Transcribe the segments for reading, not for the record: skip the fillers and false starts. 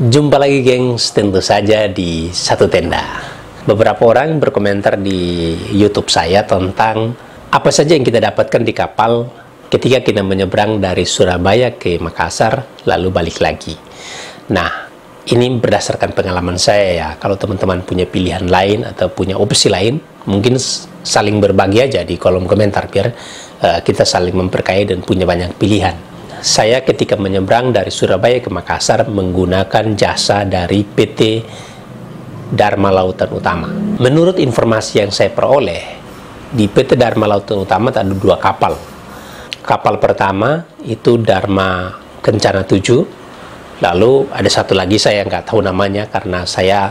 Jumpa lagi gengs, tentu saja di Satu Tenda. Beberapa orang berkomentar di YouTube saya tentang apa saja yang kita dapatkan di kapal ketika kita menyeberang dari Surabaya ke Makassar lalu balik lagi. Nah, ini berdasarkan pengalaman saya ya. Kalau teman-teman punya pilihan lain atau punya opsi lain, mungkin saling berbagi aja di kolom komentar biar kita saling memperkaya dan punya banyak pilihan. Saya ketika menyeberang dari Surabaya ke Makassar menggunakan jasa dari PT Dharma Lautan Utama. Menurut informasi yang saya peroleh, di PT Dharma Lautan Utama ada dua kapal. Kapal pertama itu Dharma Kencana 7, lalu ada satu lagi saya nggak tahu namanya karena saya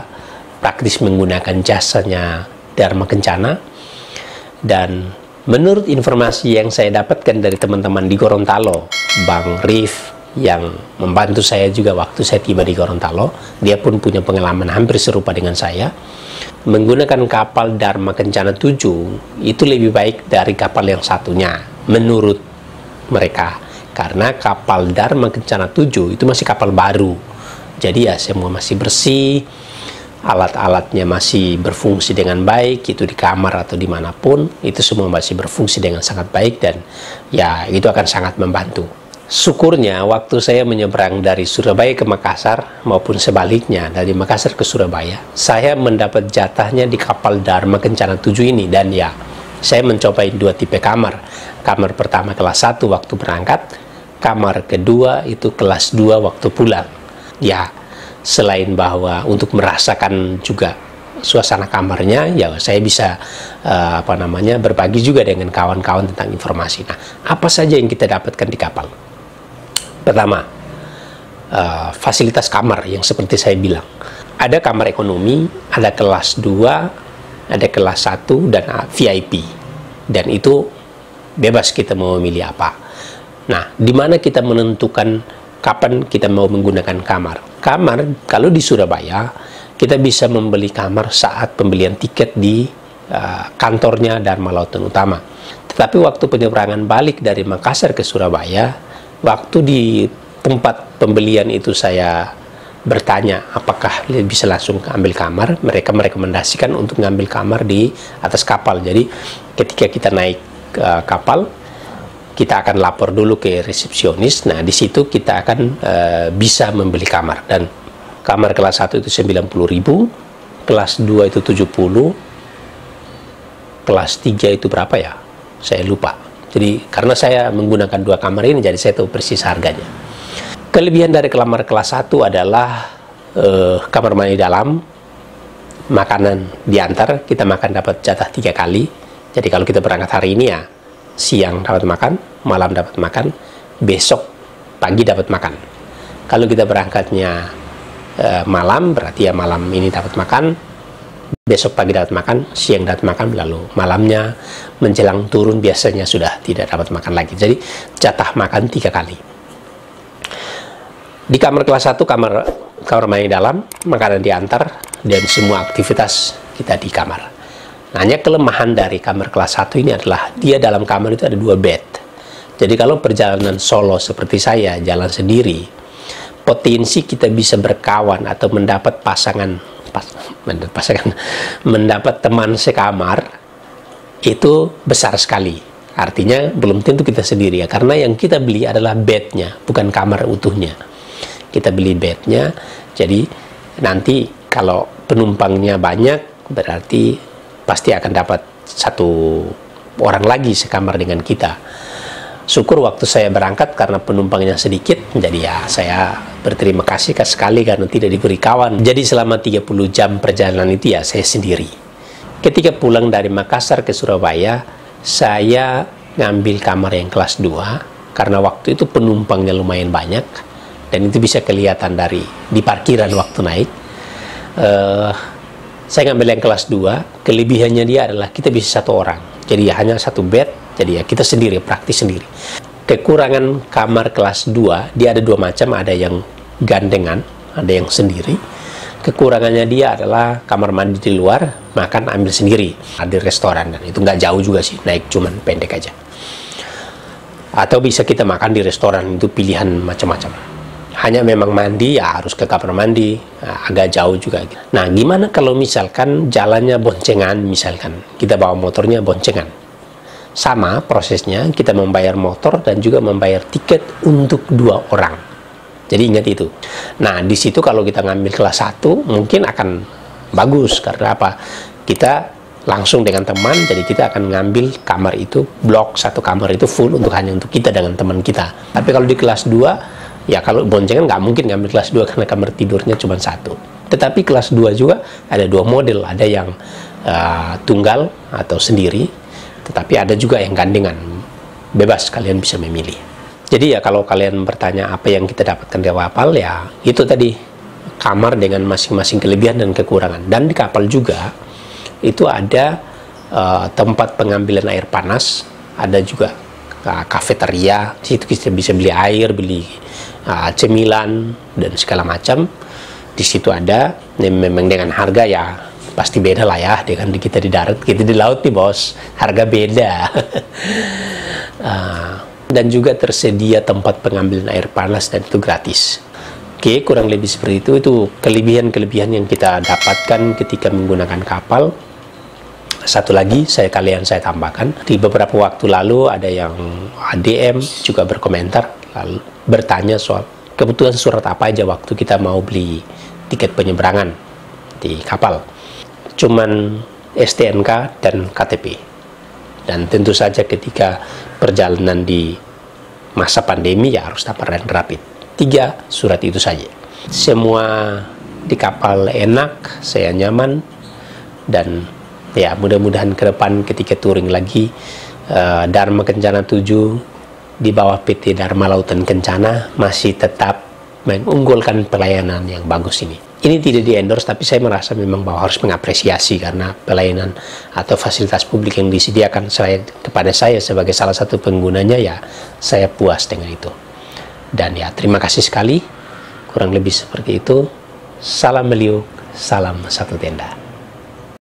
praktis menggunakan jasanya Dharma Kencana. Dan menurut informasi yang saya dapatkan dari teman-teman di Gorontalo, Bang Rif yang membantu saya juga waktu saya tiba di Gorontalo, dia pun punya pengalaman hampir serupa dengan saya. Menggunakan kapal Dharma Kencana 7 itu lebih baik dari kapal yang satunya menurut mereka, karena kapal Dharma Kencana 7 itu masih kapal baru, jadi ya semua masih bersih, alat-alatnya masih berfungsi dengan baik, itu di kamar atau dimanapun, itu semua masih berfungsi dengan sangat baik dan ya itu akan sangat membantu. Syukurnya waktu saya menyeberang dari Surabaya ke Makassar maupun sebaliknya dari Makassar ke Surabaya, saya mendapat jatahnya di kapal Dharma Kencana 7 ini, dan ya saya mencobain dua tipe kamar. Kamar pertama kelas 1 waktu berangkat, kamar kedua itu kelas 2 waktu pulang. Ya, selain bahwa untuk merasakan juga suasana kamarnya, ya saya bisa berbagi juga dengan kawan-kawan tentang informasi. Nah, apa saja yang kita dapatkan di kapal? Pertama, fasilitas kamar yang seperti saya bilang. Ada kamar ekonomi, ada kelas 2, ada kelas 1, dan VIP. Dan itu bebas kita mau memilih apa. Nah, di mana kita menentukan kapan kita mau menggunakan kamar? Kamar, kalau di Surabaya, kita bisa membeli kamar saat pembelian tiket di kantornya Dharma Lautan Utama. Tetapi waktu penyeberangan balik dari Makassar ke Surabaya, waktu di tempat pembelian itu saya bertanya apakah bisa langsung ambil kamar, mereka merekomendasikan untuk ngambil kamar di atas kapal. Jadi ketika kita naik ke kapal, kita akan lapor dulu ke resepsionis. Nah, di situ kita akan bisa membeli kamar. Dan kamar kelas 1 itu 90.000, kelas 2 itu 70, kelas 3 itu berapa ya? Saya lupa. Jadi karena saya menggunakan dua kamar ini, jadi saya tahu persis harganya. Kelebihan dari kamar kelas 1 adalah kamar mandi dalam, makanan diantar, kita makan dapat jatah 3 kali. Jadi kalau kita berangkat hari ini ya, siang dapat makan, malam dapat makan, besok pagi dapat makan. Kalau kita berangkatnya malam, berarti ya malam ini dapat makan, besok pagi dapat makan, siang dapat makan, lalu malamnya menjelang turun biasanya sudah tidak dapat makan lagi. Jadi jatah makan 3 kali. Di kamar kelas 1, kamar mandi dalam, makanan diantar, dan semua aktivitas kita di kamar. Hanya kelemahan dari kamar kelas 1 ini adalah dia dalam kamar itu ada 2 bed. Jadi kalau perjalanan solo seperti saya, jalan sendiri, potensi kita bisa berkawan atau mendapat mendapat teman sekamar itu besar sekali. Artinya belum tentu kita sendiri ya, karena yang kita beli adalah bednya, bukan kamar utuhnya. Kita beli bednya, jadi nanti kalau penumpangnya banyak berarti pasti akan dapat satu orang lagi sekamar dengan kita. Syukur waktu saya berangkat karena penumpangnya sedikit, jadi ya saya berterima kasih sekali karena tidak diberi kawan. Jadi selama 30 jam perjalanan itu ya saya sendiri. Ketika pulang dari Makassar ke Surabaya, saya ngambil kamar yang kelas 2 karena waktu itu penumpangnya lumayan banyak dan itu bisa kelihatan di parkiran waktu naik. Saya ngambil yang kelas 2, kelebihannya dia adalah kita bisa 1 orang. Jadi ya hanya 1 bed, jadi ya kita sendiri, praktis sendiri. Kekurangan kamar kelas 2, dia ada 2 macam, ada yang gandengan, ada yang sendiri. Kekurangannya dia adalah kamar mandi di luar, makan ambil sendiri, ada di restoran, dan itu nggak jauh juga sih, naik cuman pendek aja. Atau bisa kita makan di restoran, itu pilihan macam-macam. hanya memang mandi ya harus ke kamar mandi, agak jauh juga. Nah, gimana kalau misalkan jalannya boncengan, misalkan kita bawa motornya boncengan? Sama prosesnya, kita membayar motor dan juga membayar tiket untuk 2 orang. Jadi ingat itu. Nah, di situ kalau kita ngambil kelas 1 mungkin akan bagus, karena apa? Kita langsung dengan teman, jadi kita akan ngambil kamar itu, blok 1 kamar itu full hanya untuk kita dengan teman kita. Tapi kalau di kelas 2, ya kalau boncengan nggak mungkin ngambil kelas 2 karena kamar tidurnya cuma 1. Tetapi kelas 2 juga ada 2 model, ada yang tunggal atau sendiri, tetapi ada juga yang gandengan. Bebas, kalian bisa memilih. Jadi ya kalau kalian bertanya apa yang kita dapatkan di kapal, ya itu tadi, kamar dengan masing-masing kelebihan dan kekurangan. Dan di kapal juga itu ada tempat pengambilan air panas, ada juga kafeteria. Di situ kita bisa beli air, beli cemilan dan segala macam. Di situ ada, memang dengan harga ya pasti beda lah ya dengan kita di darat. Kita di laut nih bos, harga beda. Dan juga tersedia tempat pengambilan air panas dan itu gratis. Oke, kurang lebih seperti itu. Itu kelebihan-kelebihan yang kita dapatkan ketika menggunakan kapal. Satu lagi saya tambahkan, di beberapa waktu lalu ada yang DM juga berkomentar, lalu bertanya soal kebutuhan surat apa aja waktu kita mau beli tiket penyeberangan di kapal. Cuman STNK dan KTP. Dan tentu saja ketika perjalanan di masa pandemi ya harus dapat rapid. 3 surat itu saja. Semua di kapal enak, saya nyaman, dan ya mudah-mudahan ke depan ketika touring lagi Dharma Kencana 7 di bawah PT Dharma Lautan Kencana masih tetap mengunggulkan pelayanan yang bagus ini. Ini tidak di-endorse, tapi saya merasa memang bahwa harus mengapresiasi karena pelayanan atau fasilitas publik yang disediakan kepada saya sebagai salah satu penggunanya, ya saya puas dengan itu. Dan ya terima kasih sekali, kurang lebih seperti itu. Salam meliuk, salam satu tenda.